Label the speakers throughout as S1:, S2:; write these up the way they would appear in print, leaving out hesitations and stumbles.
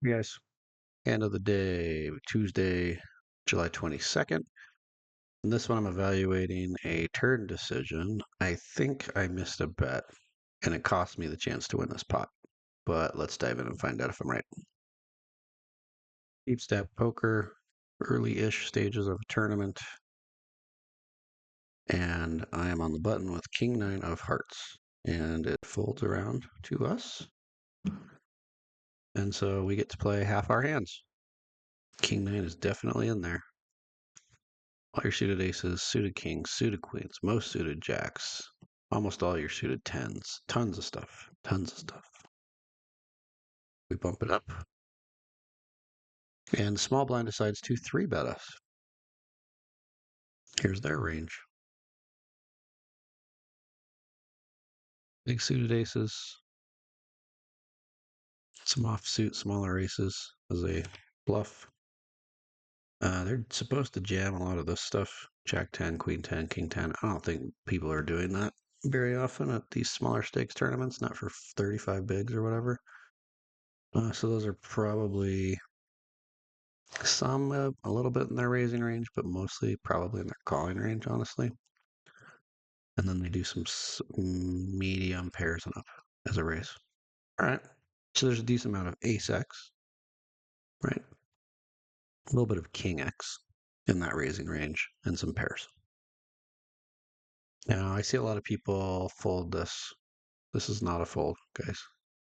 S1: Yes.
S2: End of the day, Tuesday, July 22nd. And this one I'm evaluating a turn decision. I think I missed a bet, and it cost me the chance to win this pot. But let's dive in and find out if I'm right. Deep stack poker, early-ish stages of a tournament. And I am on the button with King 9 of hearts. And it folds around to us. And so we get to play half our hands. King 9 is definitely in there. All your suited aces, suited kings, suited queens, most suited jacks, almost all your suited tens. Tons of stuff. Tons of stuff. We bump it up. And small blind decides to 3-bet us. Here's their range. Big suited aces, some offsuit smaller aces as a bluff. They're supposed to jam a lot of this stuff. Jack 10, Queen 10, King 10. I don't think people are doing that very often at these smaller stakes tournaments, not for 35 bigs or whatever. So those are probably some a little bit in their raising range, but mostly probably in their calling range, honestly. And then they do some medium pairs and up as a raise. All right. So there's a decent amount of ace X, right? A little bit of king X in that raising range and some pairs. Now, I see a lot of people fold this. This is not a fold, guys.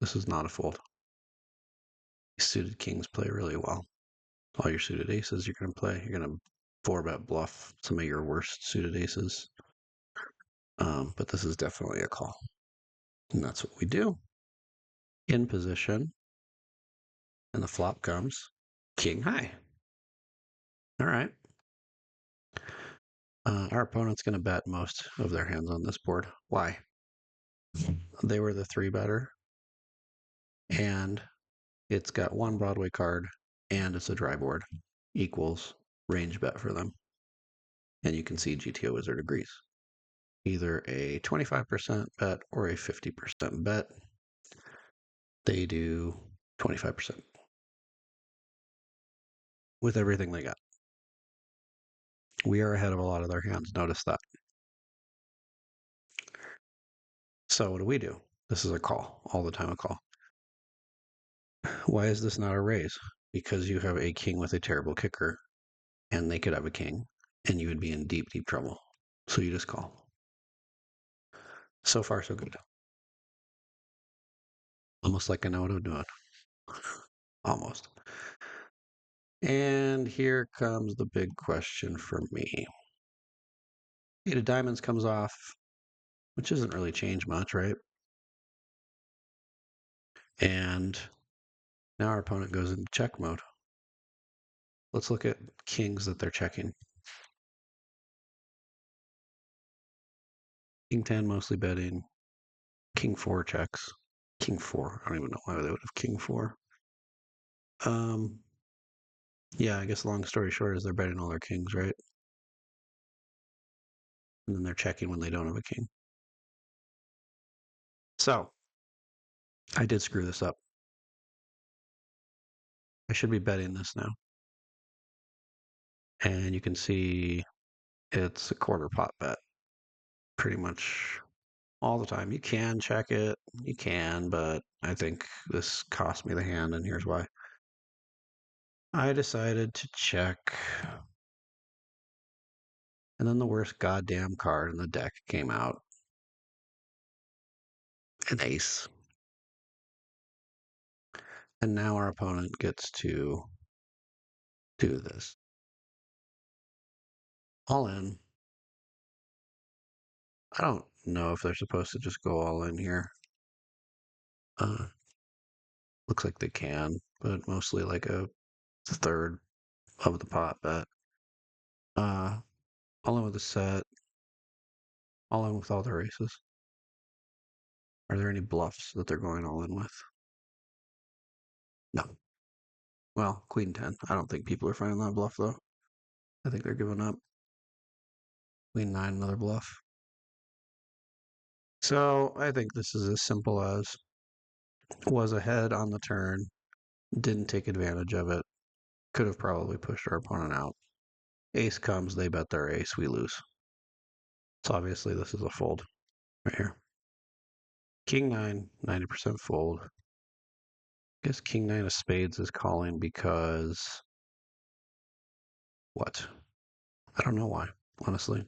S2: This is not a fold. Suited kings play really well. All your suited aces you're going to play. You're going to 4-bet bluff some of your worst suited aces. But this is definitely a call. And that's what we do. In position. And the flop comes king high. All right. Our opponent's going to bet most of their hands on this board. Why? They were the 3-better. And it's got one Broadway card. And it's a dry board. Equals range bet for them. And you can see GTO Wizard agrees. Either a 25% bet or a 50% bet. They do 25% with everything they got. We are ahead of a lot of their hands. Notice that. So what do? This is a call. All the time a call. Why is this not a raise? Because you have a king with a terrible kicker, and they could have a king, and you would be in deep, deep trouble. So you just call. So far, so good. Almost like I know what I'm doing. Almost. And here comes the big question for me. 8 of diamonds comes off, which doesn't really change much, right? And now our opponent goes into check mode. Let's look at kings that they're checking. King 10 mostly betting. King 4 checks. King 4. I don't even know why they would have King 4. Yeah, I guess long story short is they're betting all their kings, right? And then they're checking when they don't have a king. So I did screw this up. I should be betting this now. And you can see it's a quarter pot bet pretty much all the time. You can check it, you can, but I think this cost me the hand, and here's why. I decided to check, and then the worst goddamn card in the deck came out. An ace. And now our opponent gets to do this. All in. I don't know if they're supposed to just go all in here. Looks like they can, but mostly like a third of the pot bet. Uh, all in with the set. All in with all their aces. Are there any bluffs that they're going all in with? No. Well, Queen 10. I don't think people are finding that bluff, though. I think they're giving up. Queen 9, another bluff. So I think this is as simple as was ahead on the turn, Didn't take advantage of it. Could have probably pushed our opponent out. Ace comes, they bet their ace, we lose. So obviously this is a fold right here. King 9, 90% fold. I guess King 9 of spades is calling because what? I don't know why, honestly.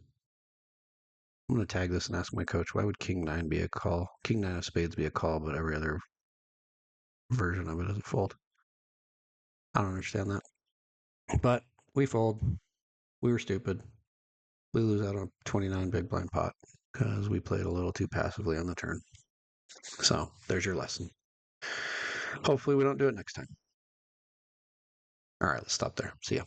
S2: I'm going to tag this and ask my coach, why would King 9 be a call? King 9 of spades be a call, but every other version of it is a fold. I don't understand that. But we fold. We were stupid. We lose out on 29 big blind pot because we played a little too passively on the turn. So there's your lesson. Hopefully we don't do it next time. All right, let's stop there. See ya.